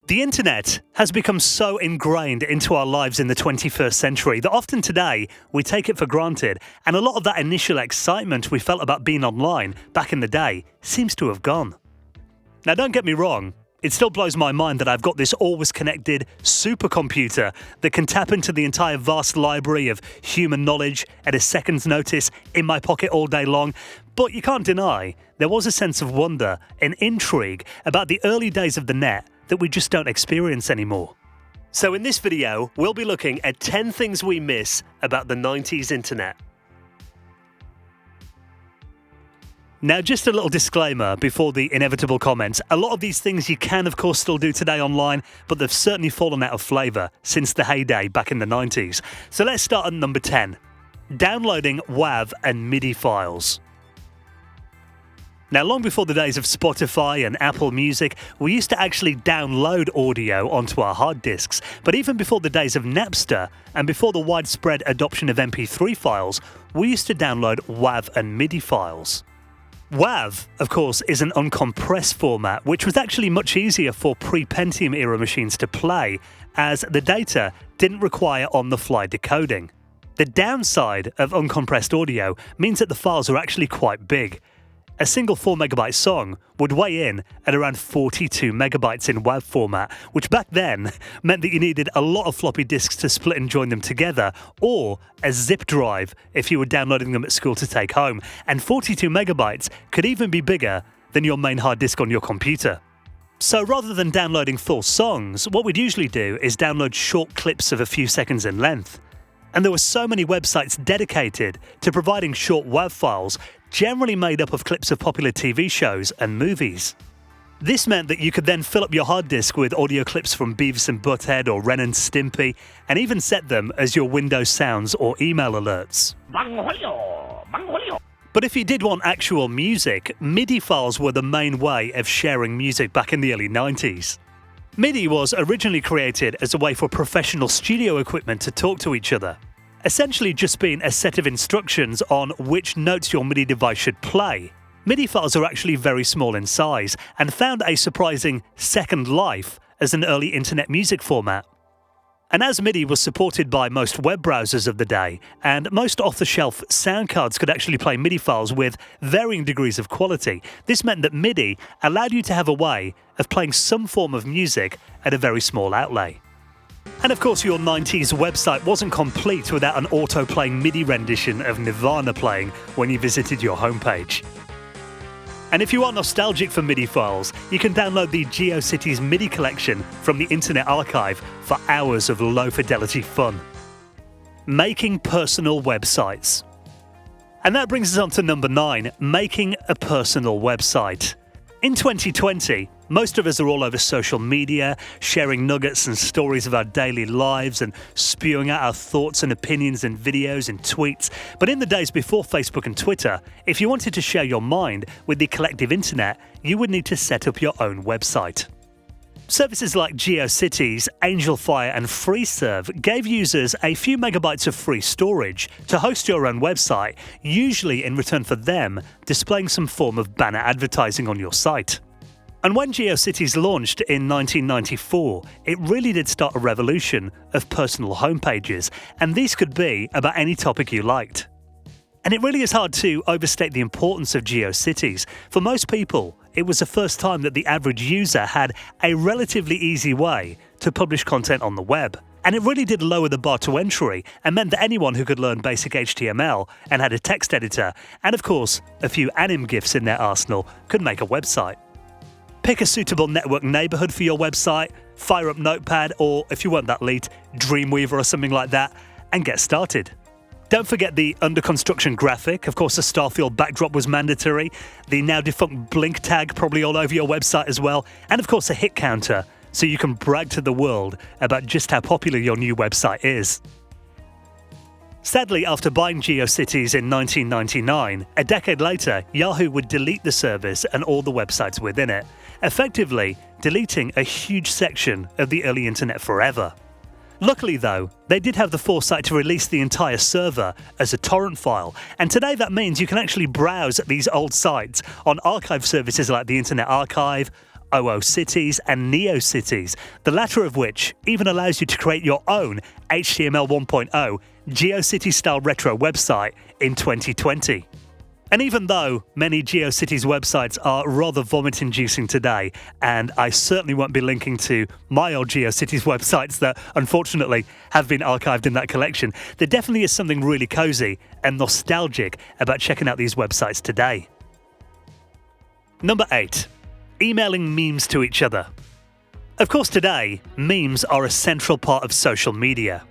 The internet has become so ingrained into our lives in the 21st century that often today we take it for granted, and a lot of that initial excitement we felt about being online back in the day seems to have gone. Now, don't get me wrong, it still blows my mind that I've got this always connected supercomputer that can tap into the entire vast library of human knowledge at a second's notice in my pocket all day long. But you can't deny there was a sense of wonder and intrigue about the early days of the net that we just don't experience anymore. So in this video, we'll be looking at 10 things we miss about the 90s internet. Now, just a little disclaimer before the inevitable comments. A lot of these things you can, of course, still do today online, but they've certainly fallen out of flavour since the heyday back in the 90s. So let's start at number 10. Downloading WAV and MIDI files. Now, long before the days of Spotify and Apple Music, we used to actually download audio onto our hard disks. But even before the days of Napster and before the widespread adoption of MP3 files, we used to download WAV and MIDI files. WAV, of course, is an uncompressed format, which was actually much easier for pre-Pentium era machines to play, as the data didn't require on-the-fly decoding. The downside of uncompressed audio means that the files are actually quite big. A single 4MB song would weigh in at around 42 megabytes in WAV format, which back then meant that you needed a lot of floppy disks to split and join them together, or a zip drive if you were downloading them at school to take home. And 42 megabytes could even be bigger than your main hard disk on your computer. So rather than downloading full songs, what we'd usually do is download short clips of a few seconds in length. And there were so many websites dedicated to providing short WAV files, generally made up of clips of popular TV shows and movies. This meant that you could then fill up your hard disk with audio clips from Beavis and Butthead or Ren and Stimpy, and even set them as your Windows sounds or email alerts. But if you did want actual music, MIDI files were the main way of sharing music back in the early 90s. MIDI was originally created as a way for professional studio equipment to talk to each other, essentially just being a set of instructions on which notes your MIDI device should play. MIDI files are actually very small in size and found a surprising second life as an early internet music format. And as MIDI was supported by most web browsers of the day, and most off-the-shelf sound cards could actually play MIDI files with varying degrees of quality, this meant that MIDI allowed you to have a way of playing some form of music at a very small outlay. And of course, your 90s website wasn't complete without an auto-playing MIDI rendition of Nirvana playing when you visited your homepage. And if you are nostalgic for MIDI files, you can download the GeoCities MIDI collection from the Internet Archive for hours of low-fidelity fun. Making personal websites. And that brings us on to number 9, making a personal website. In 2020, most of us are all over social media, sharing nuggets and stories of our daily lives and spewing out our thoughts and opinions in videos and tweets. But in the days before Facebook and Twitter, if you wanted to share your mind with the collective internet, you would need to set up your own website. Services like GeoCities, AngelFire and FreeServe gave users a few megabytes of free storage to host your own website, usually in return for them displaying some form of banner advertising on your site. And when GeoCities launched in 1994, it really did start a revolution of personal homepages, and these could be about any topic you liked. And it really is hard to overstate the importance of GeoCities. For most people, it was the first time that the average user had a relatively easy way to publish content on the web. And it really did lower the bar to entry and meant that anyone who could learn basic HTML and had a text editor, and of course a few anim GIFs in their arsenal, could make a website. Pick a suitable network neighborhood for your website, fire up Notepad, or if you weren't that elite, Dreamweaver or something like that, and get started. Don't forget the under construction graphic. Of course, the Starfield backdrop was mandatory. The now defunct Blink tag probably all over your website as well. And of course, a hit counter, so you can brag to the world about just how popular your new website is. Sadly, after buying GeoCities in 1999, a decade later, Yahoo would delete the service and all the websites within it, effectively deleting a huge section of the early internet forever. Luckily though, they did have the foresight to release the entire server as a torrent file, and today that means you can actually browse these old sites on archive services like the Internet Archive, OOCities and NeoCities, the latter of which even allows you to create your own HTML 1.0 GeoCities-style retro website in 2020. And even though many GeoCities websites are rather vomit-inducing today, and I certainly won't be linking to my old GeoCities websites that unfortunately have been archived in that collection, there definitely is something really cozy and nostalgic about checking out these websites today. Number 8. Emailing memes to each other. Of course, today, memes are a central part of social media.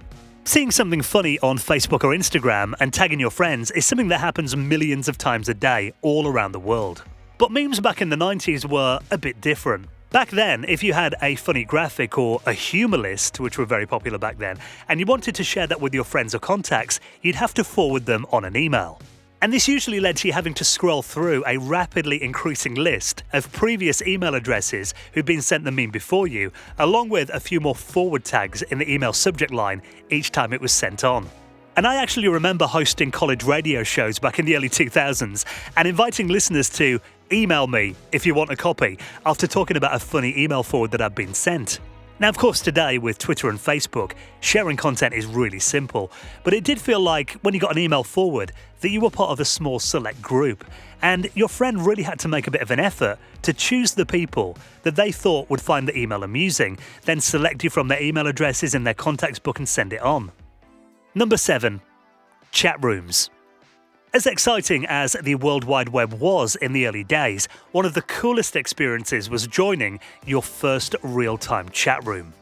Seeing something funny on Facebook or Instagram and tagging your friends is something that happens millions of times a day all around the world. But memes back in the 90s were a bit different. Back then, if you had a funny graphic or a humour list, which were very popular back then, and you wanted to share that with your friends or contacts, you'd have to forward them on an email. And this usually led to you having to scroll through a rapidly increasing list of previous email addresses who'd been sent the meme before you, along with a few more forward tags in the email subject line each time it was sent on. And I actually remember hosting college radio shows back in the early 2000s and inviting listeners to email me if you want a copy after talking about a funny email forward that had been sent. Now, of course, today with Twitter and Facebook, sharing content is really simple, but it did feel like when you got an email forward that you were part of a small select group, and your friend really had to make a bit of an effort to choose the people that they thought would find the email amusing, then select you from their email addresses in their contacts book and send it on. Number 7. Chat rooms. As exciting as the World Wide Web was in the early days, one of the coolest experiences was joining your first real-time chat room.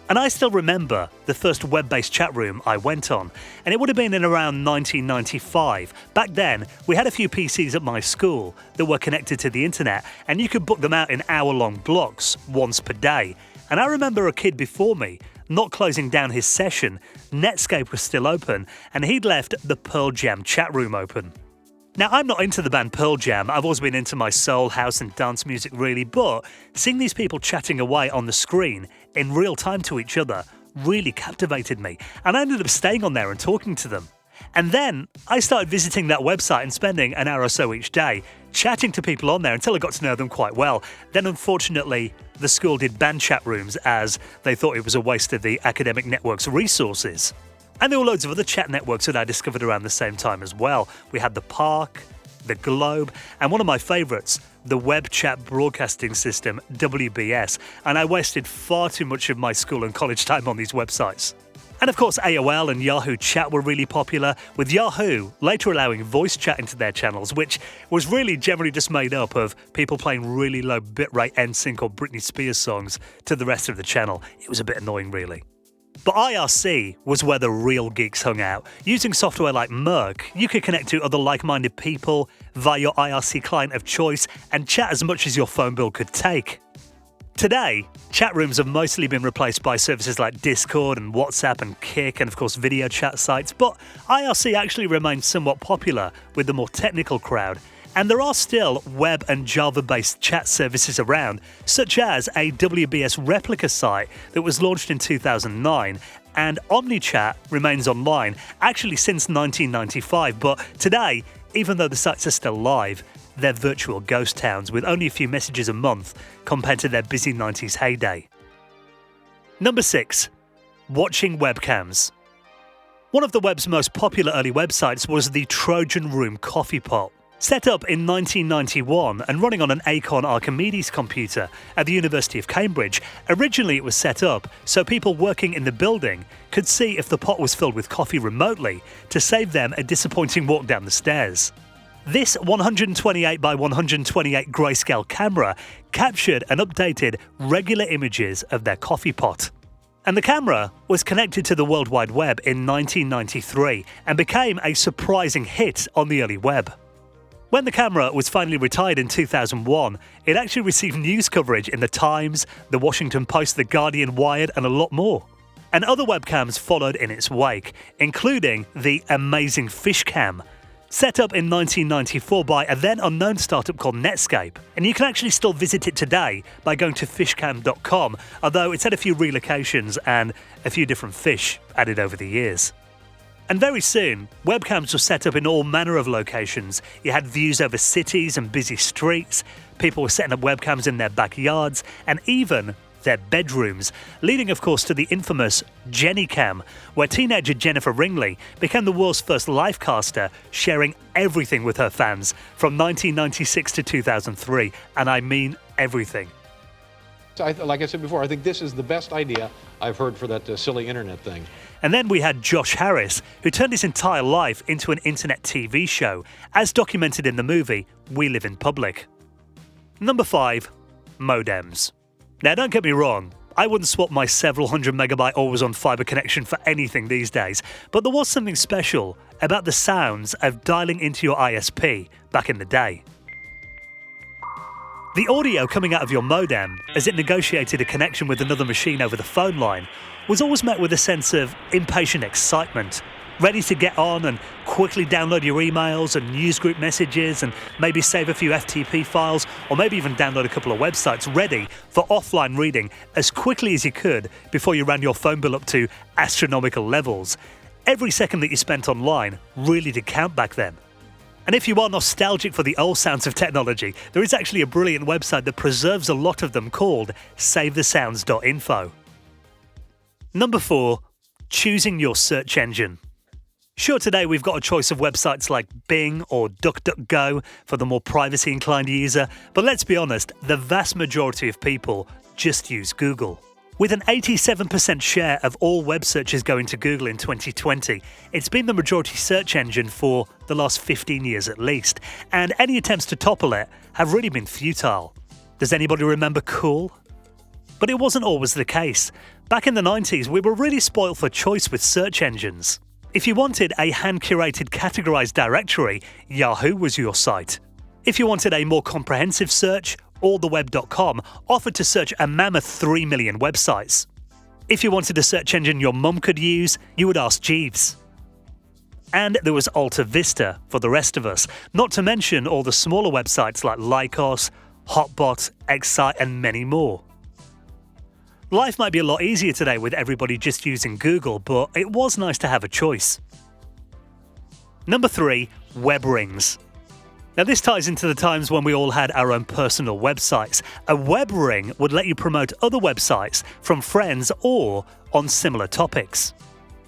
And I still remember the first web-based chat room I went on, and it would have been in around 1995. Back then, we had a few PCs at my school that were connected to the internet, and you could book them out in hour-long blocks once per day. And I remember a kid before me not closing down his session. Netscape was still open, and he'd left the Pearl Jam chat room open. Now, I'm not into the band Pearl Jam. I've always been into my soul, house and dance music really, but seeing these people chatting away on the screen in real time to each other really captivated me, and I ended up staying on there and talking to them. And then I started visiting that website and spending an hour or so each day chatting to people on there until I got to know them quite well. Then, unfortunately, the school did ban chat rooms as they thought it was a waste of the academic network's resources. And there were loads of other chat networks that I discovered around the same time as well. We had the Park, the Globe, and one of my favourites, the Web Chat Broadcasting System, WBS, and I wasted far too much of my school and college time on these websites. And of course, AOL and Yahoo Chat were really popular, with Yahoo later allowing voice chat into their channels, which was really generally just made up of people playing really low bitrate NSYNC or Britney Spears songs to the rest of the channel. It was a bit annoying, really. But IRC was where the real geeks hung out. Using software like Merc, you could connect to other like-minded people via your IRC client of choice and chat as much as your phone bill could take. Today, chat rooms have mostly been replaced by services like Discord and WhatsApp and Kik and of course video chat sites, but IRC actually remains somewhat popular with the more technical crowd. And there are still web and Java-based chat services around, such as a WBS replica site that was launched in 2009, and OmniChat remains online, actually since 1995, but today, even though the sites are still live, they're virtual ghost towns with only a few messages a month compared to their busy 90s heyday. Number 6. Watching webcams. One of the web's most popular early websites was the Trojan Room Coffee Pot. Set up in 1991 and running on an Acorn Archimedes computer at the University of Cambridge, originally it was set up so people working in the building could see if the pot was filled with coffee remotely to save them a disappointing walk down the stairs. This 128 by 128 grayscale camera captured and updated regular images of their coffee pot. And the camera was connected to the World Wide Web in 1993 and became a surprising hit on the early web. When the camera was finally retired in 2001, it actually received news coverage in The Times, The Washington Post, The Guardian, Wired, and a lot more. And other webcams followed in its wake, including the amazing Fishcam, set up in 1994 by a then unknown startup called Netscape. And you can actually still visit it today by going to fishcam.com, although it's had a few relocations and a few different fish added over the years. And very soon, webcams were set up in all manner of locations. You had views over cities and busy streets, people were setting up webcams in their backyards and even their bedrooms, leading of course to the infamous JennyCam, where teenager Jennifer Ringley became the world's first livecaster, sharing everything with her fans from 1996 to 2003, and I mean everything. Like I said before, I think this is the best idea I've heard for that silly internet thing. And then we had Josh Harris, who turned his entire life into an internet TV show, as documented in the movie We Live in Public. Number 5. Modems. Now don't get me wrong, I wouldn't swap my several hundred megabyte always-on fibre connection for anything these days, but there was something special about the sounds of dialing into your ISP back in the day. The audio coming out of your modem as it negotiated a connection with another machine over the phone line was always met with a sense of impatient excitement, ready to get on and quickly download your emails and newsgroup messages and maybe save a few FTP files or maybe even download a couple of websites ready for offline reading as quickly as you could before you ran your phone bill up to astronomical levels. Every second that you spent online really did count back then. And if you are nostalgic for the old sounds of technology, there is actually a brilliant website that preserves a lot of them called savethesounds.info. Number 4. Choosing your search engine. Sure, today we've got a choice of websites like Bing or DuckDuckGo for the more privacy-inclined user, but let's be honest, the vast majority of people just use Google. With an 87% share of all web searches going to Google in 2020, it's been the majority search engine for the last 15 years at least, and any attempts to topple it have really been futile. Does anybody remember Cool? But it wasn't always the case. Back in the 90s, we were really spoiled for choice with search engines. If you wanted a hand-curated categorized directory, Yahoo was your site. If you wanted a more comprehensive search, alltheweb.com offered to search a mammoth 3 million websites. If you wanted a search engine your mum could use, you would ask Jeeves. And there was Alta Vista for the rest of us, not to mention all the smaller websites like Lycos, Hotbot, Excite, and many more. Life might be a lot easier today with everybody just using Google, but it was nice to have a choice. Number 3. Web rings. Now this ties into the times when we all had our own personal websites. A web ring would let you promote other websites from friends or on similar topics.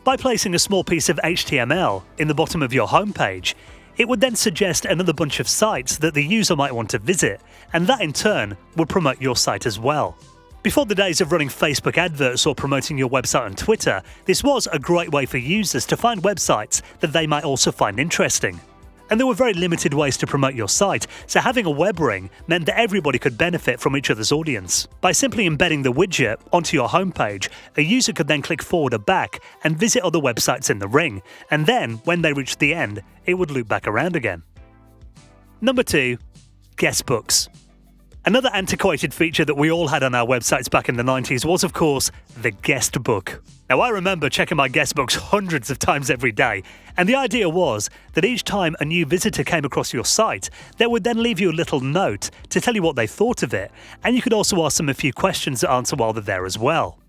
By placing a small piece of HTML in the bottom of your homepage, it would then suggest another bunch of sites that the user might want to visit, and that in turn would promote your site as well. Before the days of running Facebook adverts or promoting your website on Twitter, this was a great way for users to find websites that they might also find interesting. And there were very limited ways to promote your site, so having a web ring meant that everybody could benefit from each other's audience. By simply embedding the widget onto your homepage, a user could then click forward or back and visit other websites in the ring, and then, when they reached the end, it would loop back around again. Number 2. Guestbooks. Another antiquated feature that we all had on our websites back in the 90s was, of course, the guest book. Now, I remember checking my guest books hundreds of times every day, and the idea was that each time a new visitor came across your site, they would then leave you a little note to tell you what they thought of it, and you could also ask them a few questions to answer while they're there as well.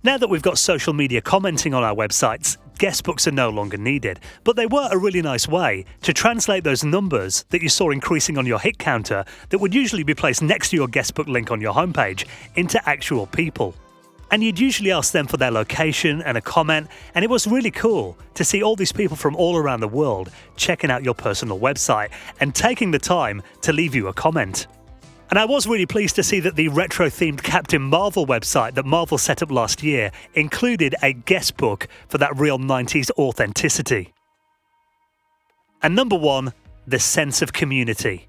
Now that we've got social media commenting on our websites, guestbooks are no longer needed, but they were a really nice way to translate those numbers that you saw increasing on your hit counter that would usually be placed next to your guestbook link on your homepage into actual people. And you'd usually ask them for their location and a comment, and it was really cool to see all these people from all around the world checking out your personal website and taking the time to leave you a comment. And I was really pleased to see that the retro-themed Captain Marvel website that Marvel set up last year included a guest book for that real 90s authenticity. And number 1, the sense of community.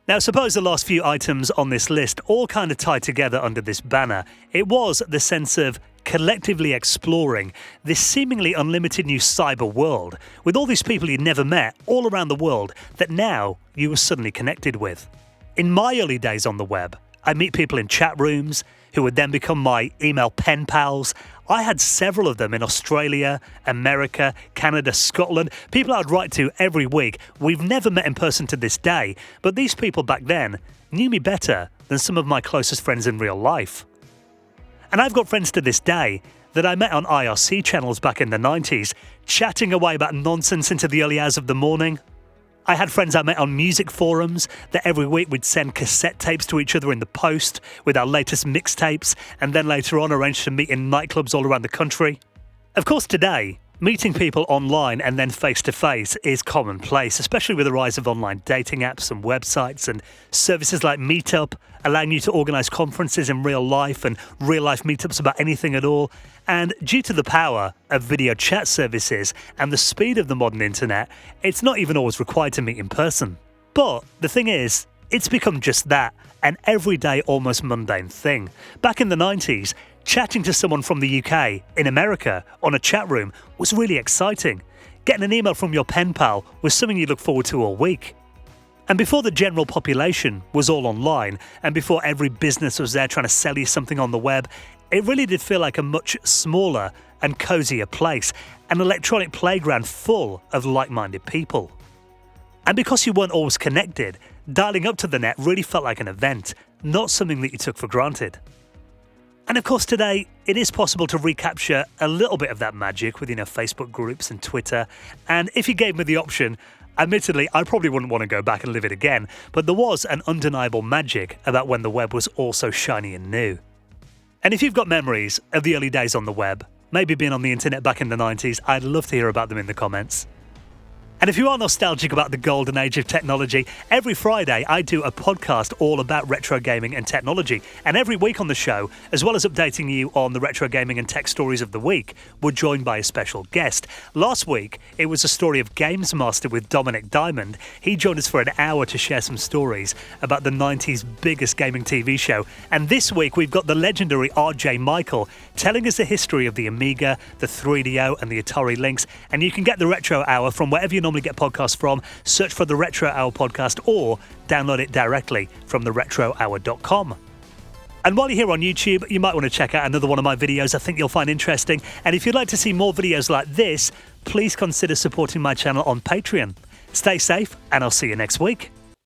Now, suppose the last few items on this list all kind of tie together under this banner. It was the sense of collectively exploring this seemingly unlimited new cyber world with all these people you'd never met all around the world that now you were suddenly connected with. In my early days on the web, I'd meet people in chat rooms who would then become my email pen pals. I had several of them in Australia, America, Canada, Scotland, people I'd write to every week. We've never met in person to this day, but these people back then knew me better than some of my closest friends in real life. And I've got friends to this day that I met on IRC channels back in the 90s, chatting away about nonsense into the early hours of the morning. I had friends I met on music forums that every week we'd send cassette tapes to each other in the post with our latest mixtapes, and then later on arranged to meet in nightclubs all around the country. Of course, today, meeting people online and then face-to-face is commonplace, especially with the rise of online dating apps and websites and services like Meetup, allowing you to organise conferences in real life and real-life meetups about anything at all. And due to the power of video chat services and the speed of the modern internet, it's not even always required to meet in person. But the thing is, it's become just that, an everyday, almost mundane thing. Back in the 90s, chatting to someone from the UK, in America, on a chat room was really exciting. Getting an email from your pen pal was something you look forward to all week. And before the general population was all online, and before every business was there trying to sell you something on the web, it really did feel like a much smaller and cozier place, an electronic playground full of like-minded people. And because you weren't always connected, dialing up to the net really felt like an event, not something that you took for granted. And of course today, it is possible to recapture a little bit of that magic with, Facebook groups and Twitter. And if you gave me the option, admittedly, I probably wouldn't want to go back and live it again, but there was an undeniable magic about when the web was all so shiny and new. And if you've got memories of the early days on the web, maybe being on the internet back in the 90s, I'd love to hear about them in the comments. And if you are nostalgic about the golden age of technology, every Friday I do a podcast all about retro gaming and technology. And every week on the show, as well as updating you on the retro gaming and tech stories of the week, we're joined by a special guest. Last week, it was a story of Games Master with Dominic Diamond. He joined us for an hour to share some stories about the 90s biggest gaming TV show. And this week, we've got the legendary RJ Michael telling us the history of the Amiga, the 3DO and the Atari Lynx. And you can get the Retro Hour from wherever you normally get podcasts from. Search for the Retro Hour podcast or download it directly from theretrohour.com. And while you're here on YouTube, you might want to check out another one of my videos I think you'll find interesting. And if you'd like to see more videos like this, please consider supporting my channel on Patreon. Stay safe, and I'll see you next week.